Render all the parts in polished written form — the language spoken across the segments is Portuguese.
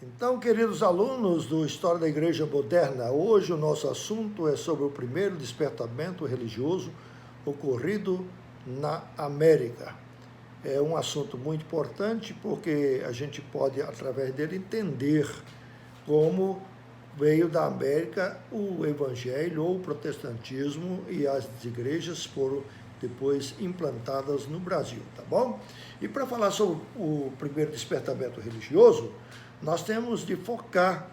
Então, queridos alunos do História da Igreja Moderna, hoje o nosso assunto é sobre o primeiro despertamento religioso ocorrido na América. É um assunto muito importante porque a gente pode, através dele, entender como veio da América o Evangelho ou o protestantismo e as igrejas foram depois implantadas no Brasil, tá bom? E para falar sobre o primeiro despertamento religioso, nós temos de focar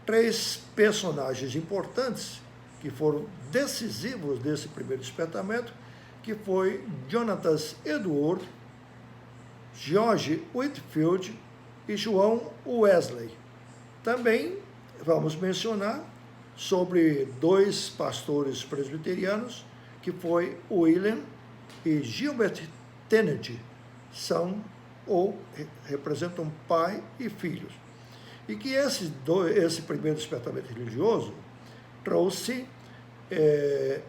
três personagens importantes que foram decisivos desse primeiro despertamento, que foi Jonathan Edwards, George Whitefield e João Wesley. Também vamos mencionar sobre dois pastores presbiterianos, que foi William e Gilbert Kennedy, são ou representam pai e filhos. E que esse primeiro despertamento religioso trouxe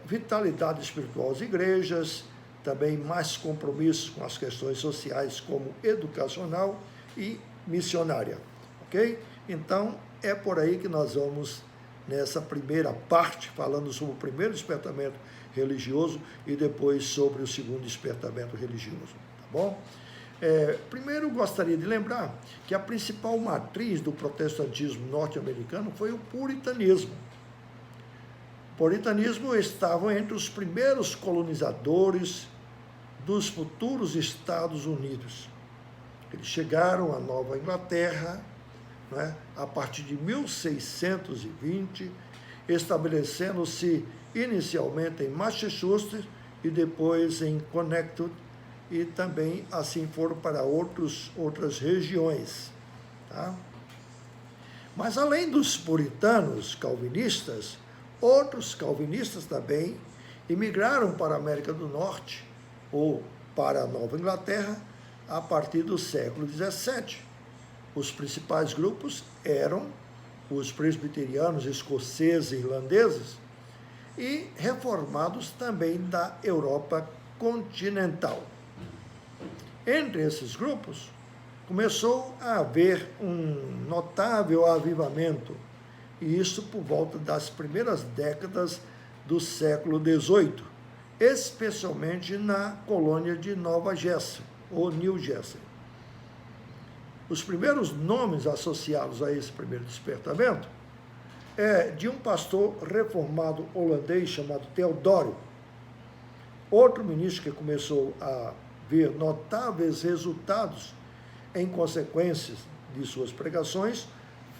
vitalidade espiritual às igrejas, também mais compromissos com as questões sociais como educacional e missionária, ok? Então, é por aí que nós vamos nessa primeira parte, falando sobre o primeiro despertamento religioso e depois sobre o segundo despertamento religioso, tá bom? Primeiro, gostaria de lembrar que a principal matriz do protestantismo norte-americano foi o puritanismo. O puritanismo estava entre os primeiros colonizadores dos futuros Estados Unidos. Eles chegaram à Nova Inglaterra, né, a partir de 1620, estabelecendo-se inicialmente em Massachusetts e depois em Connecticut, e também assim foram para outras regiões. Tá? Mas além dos puritanos calvinistas, outros calvinistas também imigraram para a América do Norte ou para a Nova Inglaterra a partir do século XVII. Os principais grupos eram os presbiterianos escoceses e irlandeses e reformados também da Europa continental. Entre esses grupos, começou a haver um notável avivamento, e isso por volta das primeiras décadas do século XVIII, especialmente na colônia de Nova Jersey, ou New Jersey. Os primeiros nomes associados a esse primeiro despertamento é de um pastor reformado holandês chamado Theodório. Outro ministro que começou a ver notáveis resultados em consequências de suas pregações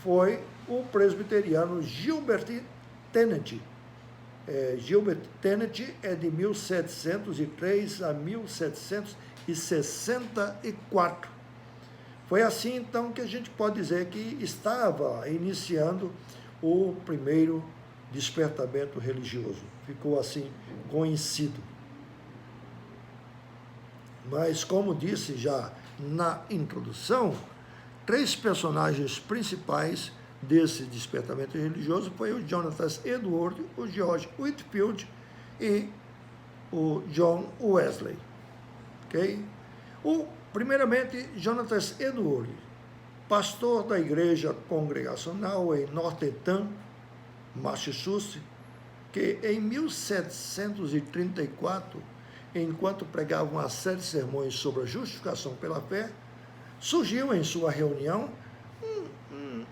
foi o presbiteriano Gilbert Kennedy. Gilbert Kennedy é de 1703 a 1764. Foi assim, então, que a gente pode dizer que estava iniciando o primeiro despertamento religioso. Ficou assim conhecido. Mas, como disse já na introdução, três personagens principais desse despertamento religioso foi o Jonathan Edwards, o George Whitefield e o John Wesley. Okay? Primeiramente, Jonathan Edwards, pastor da igreja congregacional em Northampton, Massachusetts, que em 1734, enquanto pregava uma série de sermões sobre a justificação pela fé, surgiu em sua reunião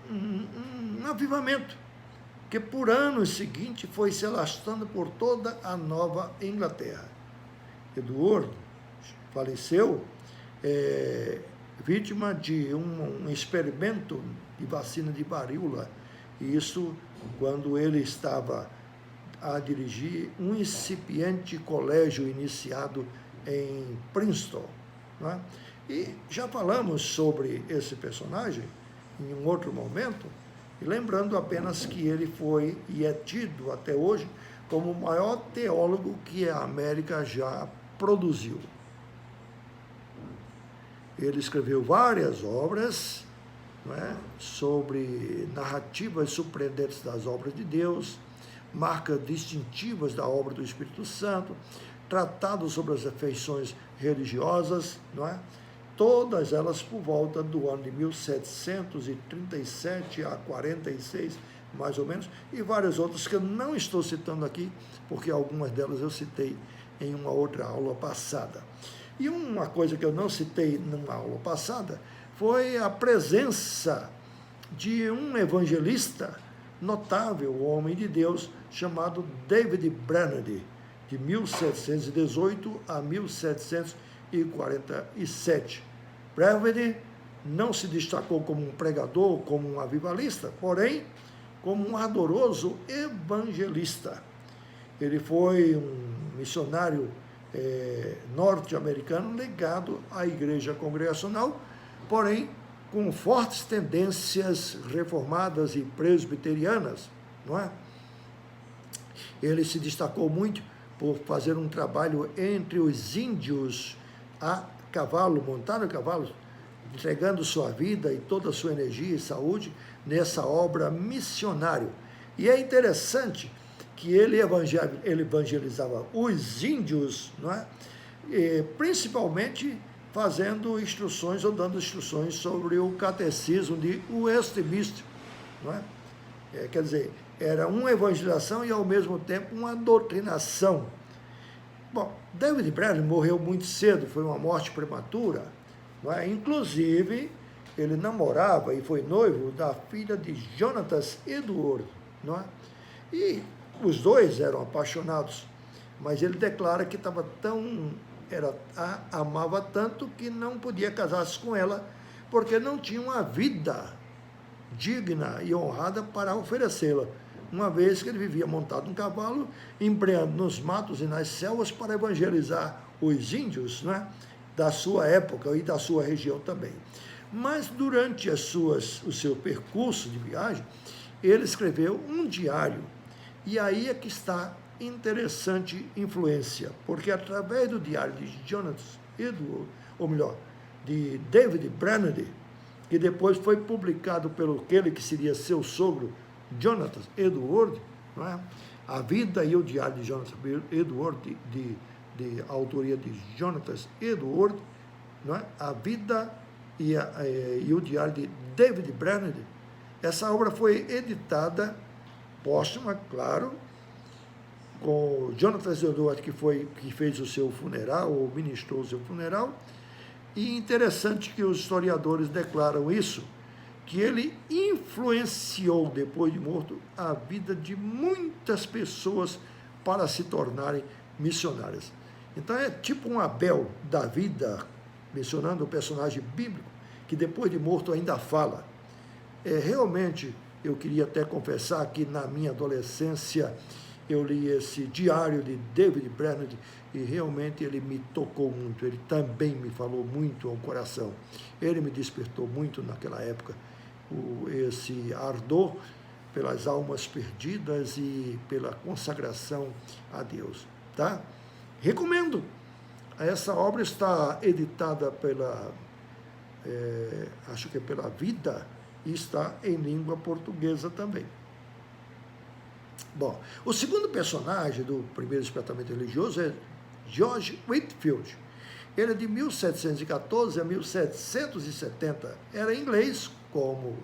um avivamento, que por anos seguintes foi se alastrando por toda a Nova Inglaterra. Edwards faleceu vítima de um experimento de vacina de varíola, e isso quando ele estava a dirigir um incipiente colégio iniciado em Princeton. Né? E já falamos sobre esse personagem em um outro momento, e lembrando apenas que ele foi e é tido até hoje como o maior teólogo que a América já produziu. Ele escreveu várias obras, né, sobre narrativas surpreendentes das obras de Deus, marcas distintivas da obra do Espírito Santo, tratados sobre as afeições religiosas, não é? todas elas por volta do ano de 1737 a 46, mais ou menos, e várias outras que eu não estou citando aqui, porque algumas delas eu citei em uma outra aula passada. E uma coisa que eu não citei numa aula passada foi a presença de um evangelista notável, um homem de Deus, chamado David Brainerd, de 1718 a 1747. Brainerd não se destacou como um pregador, como um avivalista, porém, como um ardoroso evangelista. Ele foi um missionário norte-americano ligado à igreja congregacional, porém, com fortes tendências reformadas e presbiterianas, não é? Ele se destacou muito por fazer um trabalho entre os índios a cavalo, montado a cavalo, entregando sua vida e toda a sua energia e saúde nessa obra missionária. E é interessante que ele evangelizava os índios, não é? E, principalmente fazendo instruções ou dando instruções sobre o catecismo de Westminster, não é? Quer dizer, era uma evangelização e ao mesmo tempo uma doutrinação. Bom, David Brainerd morreu muito cedo, foi uma morte prematura, não é? Inclusive, ele namorava e foi noivo da filha de Jonathan Edwards, não é? E os dois eram apaixonados, mas ele declara que amava tanto que não podia casar-se com ela, porque não tinha uma vida digna e honrada para oferecê-la, uma vez que ele vivia montado num cavalo, embreando nos matos e nas selvas para evangelizar os índios, né, da sua época e da sua região também. Mas durante o seu percurso de viagem, ele escreveu um diário, e aí é que está interessante influência, porque através do diário de Jonathan Edwards, ou melhor, de David Brainerd, que depois foi publicado pelo aquele que seria seu sogro, Jonathan Edwards, não é? A vida e o diário de Jonathan Edwards, de autoria de Jonathan Edwards, não é? A vida e o diário de David Brainerd. Essa obra foi editada póstuma, claro, com Jonathan Edwards, que fez o seu funeral, ou ministrou o seu funeral, e interessante que os historiadores declaram isso, que ele influenciou, depois de morto, a vida de muitas pessoas para se tornarem missionárias. Então é tipo um Abel da vida, mencionando o personagem bíblico, que depois de morto ainda fala. Realmente, eu queria até confessar que na minha adolescência eu li esse diário de David Brainerd e realmente ele me tocou muito, ele também me falou muito ao coração. Ele me despertou muito naquela época, esse ardor pelas almas perdidas e pela consagração a Deus, tá? Recomendo. Essa obra está editada acho que é pela Vida, e está em língua portuguesa também. Bom, o segundo personagem do primeiro despertamento religioso é George Whitefield. Ele é de 1714 a 1770. Era inglês, como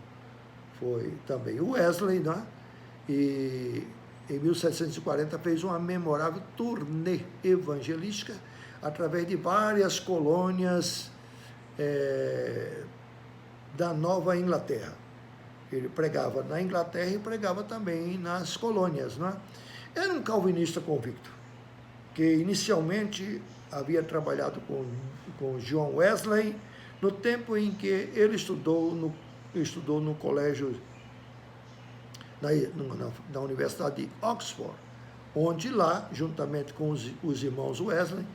foi também o Wesley, né? E em 1740 fez uma memorável turnê evangelística através de várias colônias da Nova Inglaterra. Ele pregava na Inglaterra e pregava também nas colônias, não é? Era um calvinista convicto, que inicialmente havia trabalhado com John Wesley no tempo em que ele estudou no colégio, na Universidade de Oxford, onde lá, juntamente com os irmãos Wesley,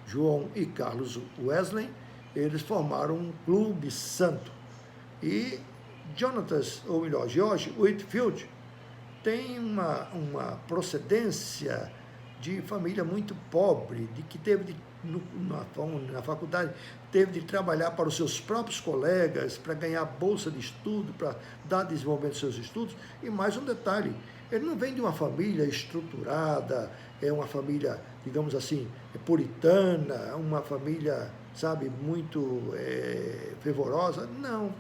João e Carlos Wesley, eles formaram um clube santo. E George Whitefield tem uma procedência de família muito pobre, de que teve na faculdade, teve de trabalhar para os seus próprios colegas, para ganhar bolsa de estudo, para dar desenvolvimento aos seus estudos. E mais um detalhe, ele não vem de uma família estruturada, é uma família, digamos assim, puritana, uma família sabe, muito fervorosa. Não,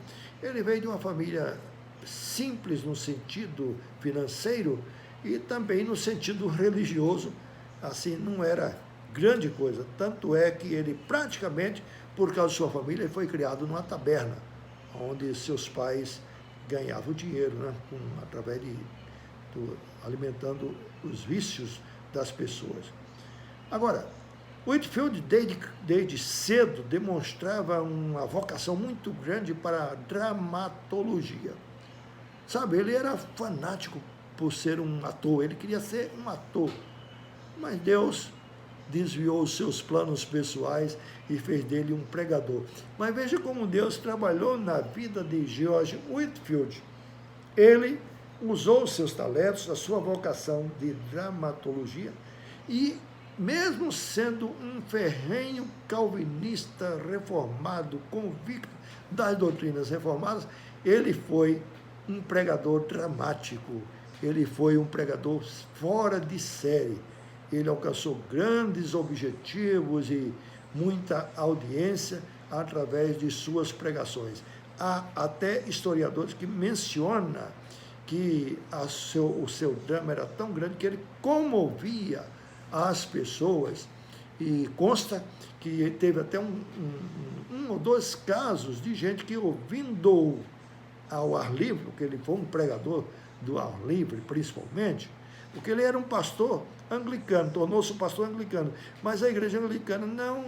ele veio de uma família simples no sentido financeiro e também no sentido religioso. Assim, não era grande coisa. Tanto é que ele praticamente, por causa de sua família, ele foi criado numa taberna, onde seus pais ganhavam dinheiro, né, através alimentando os vícios das pessoas. Agora, Whitefield, desde cedo, demonstrava uma vocação muito grande para a dramatologia. Sabe, ele era fanático por ser um ator, ele queria ser um ator, mas Deus desviou os seus planos pessoais e fez dele um pregador. Mas veja como Deus trabalhou na vida de George Whitefield. Ele usou os seus talentos, a sua vocação de dramatologia, e mesmo sendo um ferrenho calvinista reformado, convicto das doutrinas reformadas, ele foi um pregador dramático, ele foi um pregador fora de série. Ele alcançou grandes objetivos e muita audiência através de suas pregações. Há até historiadores que mencionam que o seu drama era tão grande que ele comovia as pessoas, e consta que teve até um ou dois casos de gente que, ouvindo ao ar livre, porque ele foi um pregador do ar livre principalmente, porque ele era um pastor anglicano, tornou-se um pastor anglicano, mas a igreja anglicana não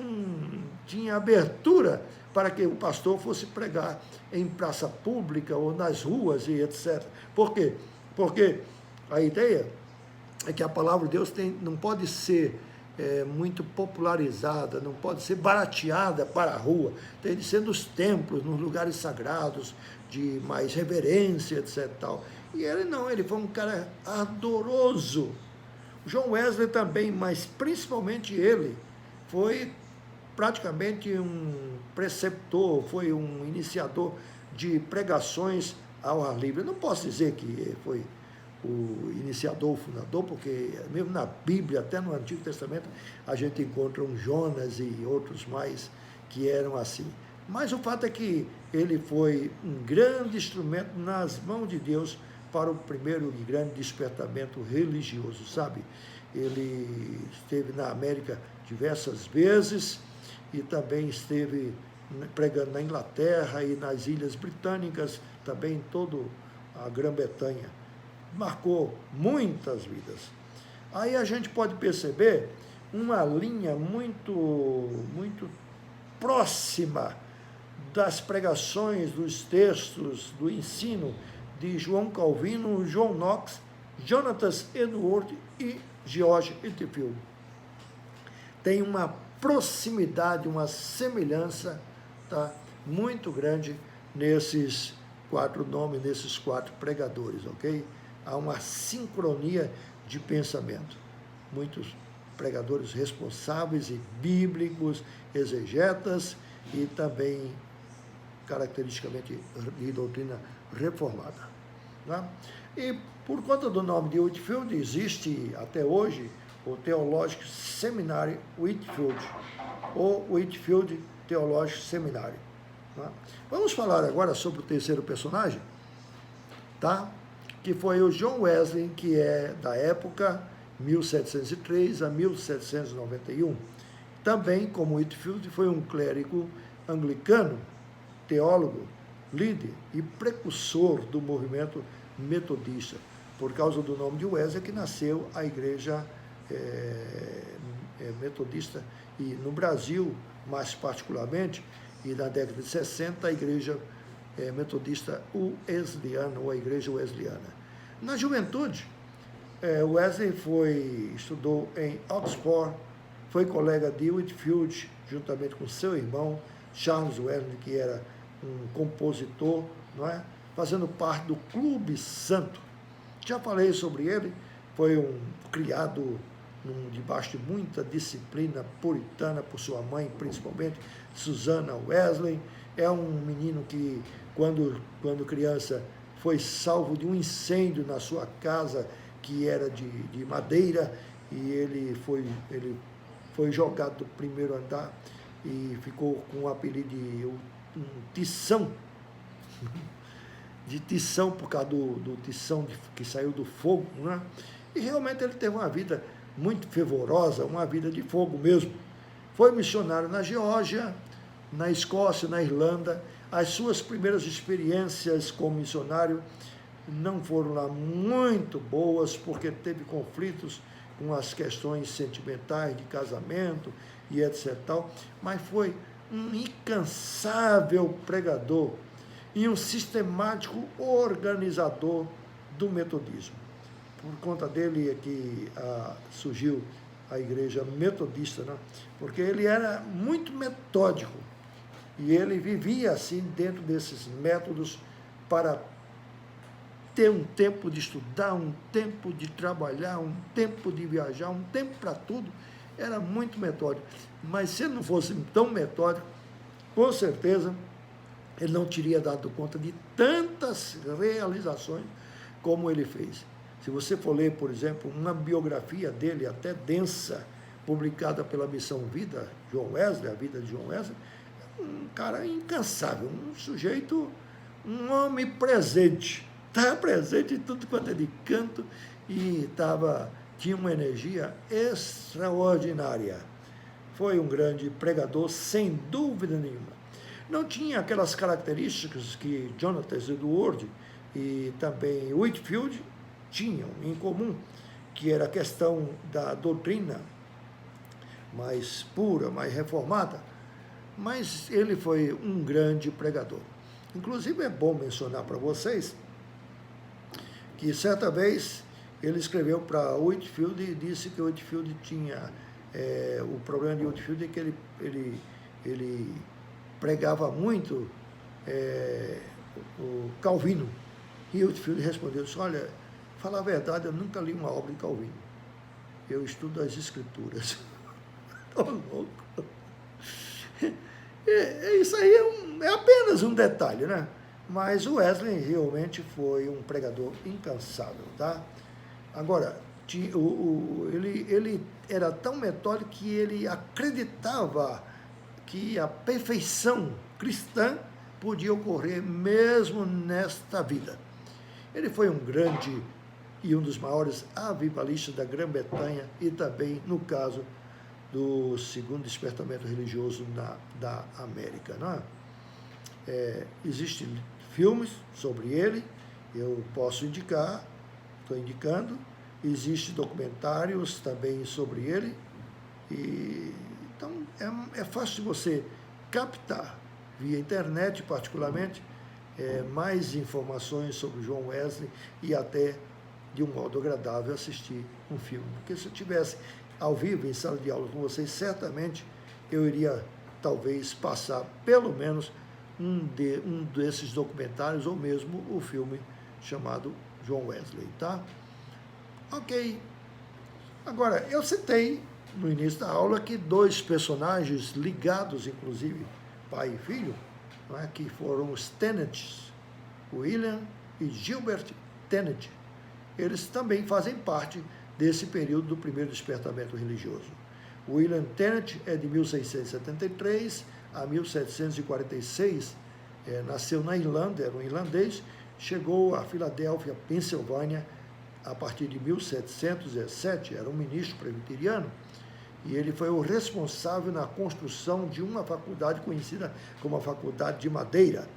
tinha abertura para que o pastor fosse pregar em praça pública ou nas ruas e etc. Por quê? Porque a ideia é que a palavra de Deus não pode ser muito popularizada, não pode ser barateada para a rua, tem de ser nos templos, nos lugares sagrados, de mais reverência, etc. Tal. E ele não, ele foi um cara ardoroso. John Wesley também, mas principalmente ele, foi praticamente um preceptor, foi um iniciador de pregações ao ar livre. Eu não posso dizer que foi o iniciador, o fundador, porque mesmo na Bíblia, até no Antigo Testamento, a gente encontra um Jonas e outros mais que eram assim. Mas o fato é que ele foi um grande instrumento nas mãos de Deus para o primeiro e grande despertamento religioso, sabe? Ele esteve na América diversas vezes e também esteve pregando na Inglaterra e nas Ilhas Britânicas, também em toda a Grã-Bretanha. Marcou muitas vidas. Aí a gente pode perceber uma linha muito próxima das pregações, dos textos, do ensino de João Calvino, John Knox, Jonathan Edwards e George Whitefield. Tem uma proximidade, uma semelhança, tá, muito grande nesses quatro nomes, nesses quatro pregadores, ok? Há uma sincronia de pensamento. Muitos pregadores responsáveis e bíblicos, exegetas e também caracteristicamente de doutrina reformada. Né? E por conta do nome de Whitefield, existe até hoje o Theological Seminary Whitefield, ou Whitefield Theological Seminary. Né? Vamos falar agora sobre o terceiro personagem, tá? Que foi o John Wesley, que é da época 1703 a 1791. Também, como Whitefield, foi um clérigo anglicano, teólogo, líder e precursor do movimento metodista. Por causa do nome de Wesley que nasceu a igreja metodista, e no Brasil, mais particularmente, e na década de 60, a igreja metodista wesleyana, ou a igreja wesleyana. Na juventude, Wesley estudou em Oxford, foi colega de Whitefield, juntamente com seu irmão, Charles Wesley, que era um compositor, não é? Fazendo parte do Clube Santo. Já falei sobre ele, foi criado debaixo de muita disciplina puritana por sua mãe, principalmente, Susana Wesley. É um menino que, quando criança, foi salvo de um incêndio na sua casa, que era de madeira, e ele foi jogado do primeiro andar e ficou com o apelido de um tição, de tição por causa do tição que saiu do fogo, né? E realmente ele teve uma vida muito fervorosa, uma vida de fogo mesmo. Foi missionário na Geórgia, na Escócia, na Irlanda. As suas primeiras experiências como missionário não foram lá muito boas, porque teve conflitos com as questões sentimentais de casamento e etc. Mas foi um incansável pregador e um sistemático organizador do metodismo. Por conta dele é que surgiu a igreja metodista, né? Porque ele era muito metódico e ele vivia assim dentro desses métodos para ter um tempo de estudar, um tempo de trabalhar, um tempo de viajar, um tempo para tudo. Era muito metódico. Mas se ele não fosse tão metódico, com certeza ele não teria dado conta de tantas realizações como ele fez. Se você for ler, por exemplo, uma biografia dele, até densa, publicada pela Missão Vida, John Wesley, a vida de John Wesley, um cara incansável, um sujeito, um homem presente. Estava presente em tudo quanto é de canto e tinha uma energia extraordinária. Foi um grande pregador, sem dúvida nenhuma. Não tinha aquelas características que Jonathan Edwards e também Whitefield tinham em comum, que era a questão da doutrina mais pura, mais reformada, mas ele foi um grande pregador. Inclusive é bom mencionar para vocês que certa vez ele escreveu para Whitefield e disse que Whitefield tinha, o problema de Whitefield é que ele pregava muito o Calvino, e Whitefield respondeu assim: olha, falar a verdade, eu nunca li uma obra de Calvino, eu estudo as escrituras. Estou louco. Isso aí é apenas um detalhe, né? Mas o Wesley realmente foi um pregador incansável, tá? Agora, ele era tão metódico que ele acreditava que a perfeição cristã podia ocorrer mesmo nesta vida. Ele foi um grande e um dos maiores avivalistas da Grã-Bretanha e também, no caso, do segundo despertamento religioso da América, não é? Existem filmes sobre ele, eu posso indicar, estou indicando, existem documentários também sobre ele, e então é fácil de você captar, via internet particularmente, mais informações sobre John Wesley e até, de um modo agradável, assistir um filme. Porque se eu tivesse ao vivo, em sala de aula com vocês, certamente eu iria, talvez, passar pelo menos um desses documentários, ou mesmo o filme chamado John Wesley, tá? Ok. Agora, eu citei no início da aula que dois personagens ligados, inclusive, pai e filho, não é, que foram os Tennent, William e Gilbert Tennent. Eles também fazem parte desse período do primeiro despertamento religioso. William Tennent é de 1673 a 1746, nasceu na Irlanda, era um irlandês, chegou a Filadélfia, Pensilvânia, a partir de 1707, era um ministro presbiteriano, e ele foi o responsável na construção de uma faculdade conhecida como a Faculdade de Madeira,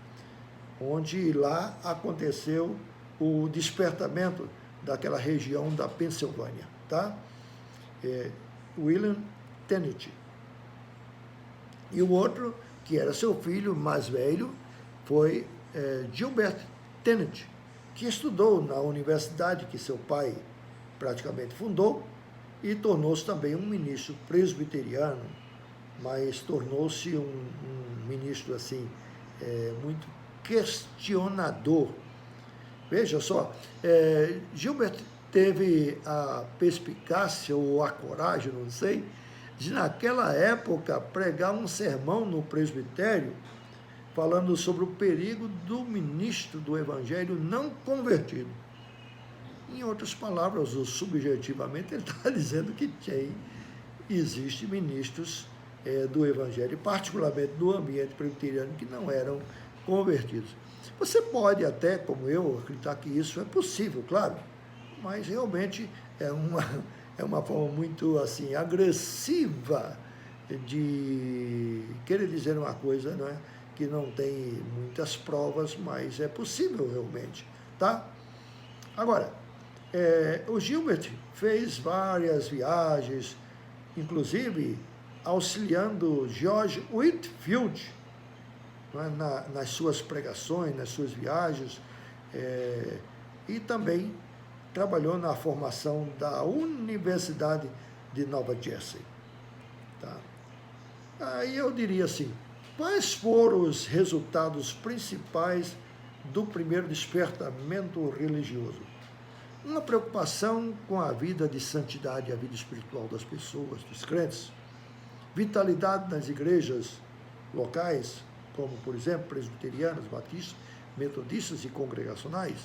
onde lá aconteceu o despertamento daquela região da Pensilvânia, tá? William Tennent. E o outro, que era seu filho mais velho, foi Gilbert Tennent, que estudou na universidade que seu pai praticamente fundou e tornou-se também um ministro presbiteriano, mas tornou-se um ministro assim muito questionador. Veja só, Gilbert teve a perspicácia ou a coragem, não sei, de naquela época pregar um sermão no presbitério falando sobre o perigo do ministro do evangelho não convertido. Em outras palavras, ou subjetivamente, ele está dizendo que existem ministros do Evangelho, particularmente no ambiente presbiteriano, que não eram convertidos. Você pode até, como eu, acreditar que isso é possível, claro, mas realmente é uma forma muito assim agressiva de querer dizer uma coisa, não é? Que não tem muitas provas, mas é possível realmente, tá? Agora, o Gilbert fez várias viagens, inclusive auxiliando George Whitefield, não é? Nas suas pregações, nas suas viagens, e também trabalhou na formação da Universidade de Nova Jersey. Tá? Aí eu diria assim, quais foram os resultados principais do primeiro despertamento religioso? Uma preocupação com a vida de santidade, a vida espiritual das pessoas, dos crentes, vitalidade nas igrejas locais, como, por exemplo, presbiterianas, batistas, metodistas e congregacionais.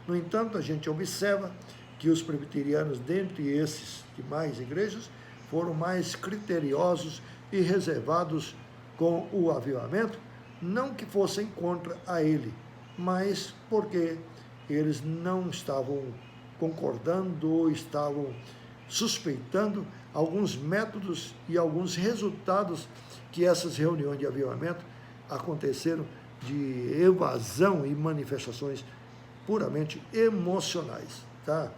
No entanto, a gente observa que os presbiterianos, dentre esses demais igrejas, foram mais criteriosos e reservados com o avivamento, não que fossem contra a ele, mas porque eles não estavam concordando ou estavam suspeitando alguns métodos e alguns resultados que essas reuniões de avivamento aconteceram de evasão e manifestações puramente emocionais, tá?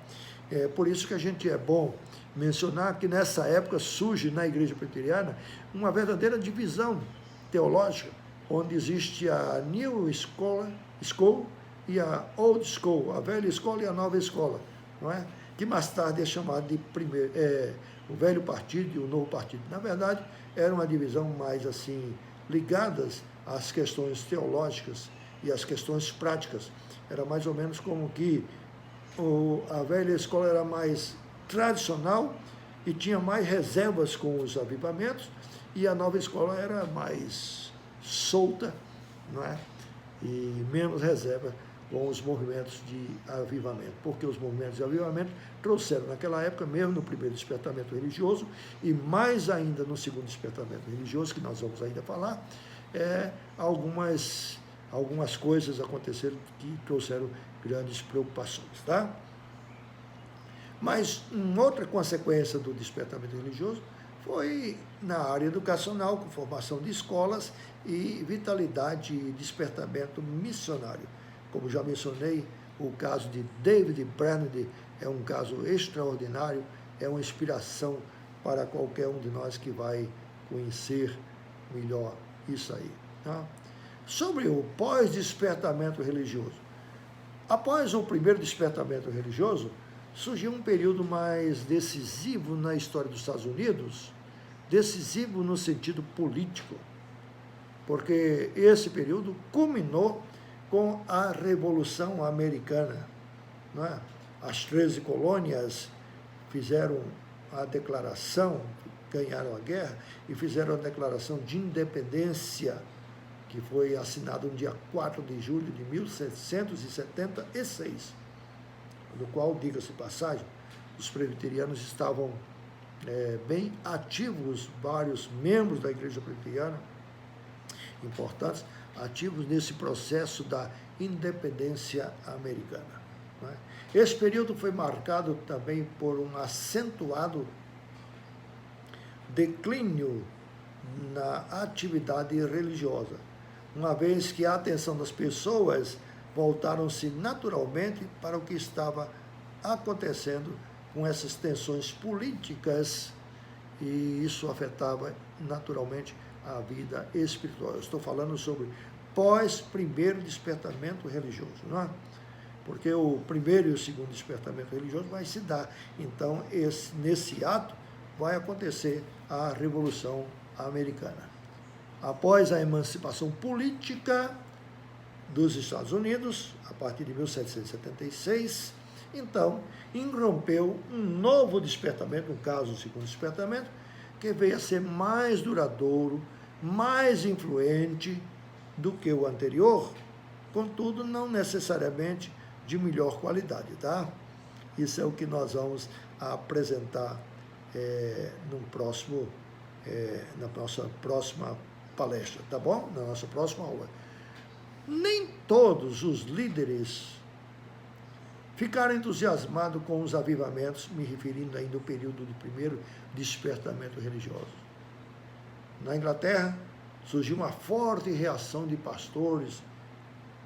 É por isso que a gente é bom mencionar que nessa época surge na igreja presbiteriana uma verdadeira divisão teológica, onde existe a New School e a Old School, a velha escola e a nova escola, não é? Que mais tarde é chamado de o velho partido e o novo partido. Na verdade, era uma divisão mais assim, ligadas às questões teológicas e às questões práticas. Era mais ou menos como que a velha escola era mais tradicional e tinha mais reservas com os avivamentos, e a nova escola era mais solta, não é? E menos reserva com os movimentos de avivamento, porque os movimentos de avivamento trouxeram naquela época, mesmo no primeiro despertamento religioso, e mais ainda no segundo despertamento religioso, que nós vamos ainda falar, algumas coisas aconteceram que trouxeram grandes preocupações, tá? Mas uma outra consequência do despertamento religioso foi na área educacional, com formação de escolas e vitalidade e despertamento missionário. Como já mencionei, o caso de David Brainerd é um caso extraordinário, é uma inspiração para qualquer um de nós que vai conhecer melhor isso aí. Tá? Sobre o pós-despertamento religioso. Após o primeiro despertamento religioso, surgiu um período mais decisivo na história dos Estados Unidos, decisivo no sentido político, porque esse período culminou com a Revolução Americana. Não é? As 13 colônias fizeram a declaração, ganharam a guerra, e fizeram a declaração de independência, que foi assinada no dia 4 de julho de 1776, no qual, diga-se passagem, os presbiterianos estavam bem ativos, vários membros da igreja presbiteriana, importantes, ativos nesse processo da independência americana. Não é? Esse período foi marcado também por um acentuado declínio na atividade religiosa, uma vez que a atenção das pessoas voltaram-se naturalmente para o que estava acontecendo com essas tensões políticas, e isso afetava naturalmente a vida espiritual. Eu estou falando sobre pós-primeiro despertamento religioso, não é? Porque o primeiro e o segundo despertamento religioso vai se dar. Então, nesse ato, vai acontecer a Revolução Americana. Após a emancipação política dos Estados Unidos, a partir de 1776, então, irrompeu um novo despertamento, no caso, o segundo despertamento, que veio a ser mais duradouro, mais influente do que o anterior, contudo, não necessariamente de melhor qualidade, tá? Isso é o que nós vamos apresentar no próximo na nossa próxima palestra, tá bom? Na nossa próxima aula. Nem todos os líderes ficaram entusiasmados com os avivamentos, me referindo ainda ao período do primeiro despertamento religioso. Na Inglaterra, surgiu uma forte reação de pastores,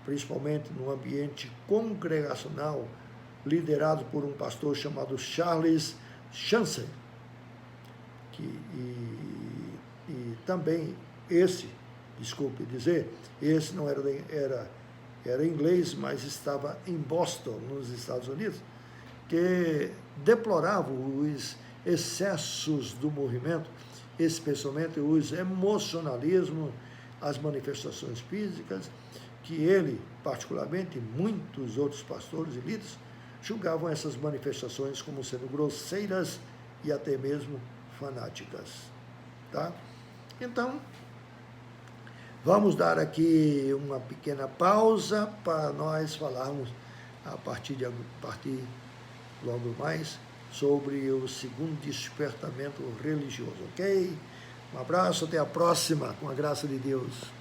principalmente no ambiente congregacional, liderado por um pastor chamado Charles Chancellor, e também esse não era inglês, mas estava em Boston, nos Estados Unidos, que deplorava os excessos do movimento, especialmente os emocionalismos, as manifestações físicas, que ele, particularmente, e muitos outros pastores e líderes, julgavam essas manifestações como sendo grosseiras e até mesmo fanáticas. Tá? Então, vamos dar aqui uma pequena pausa para nós falarmos a partir logo mais sobre o segundo despertamento religioso, ok? Um abraço, até a próxima, com a graça de Deus.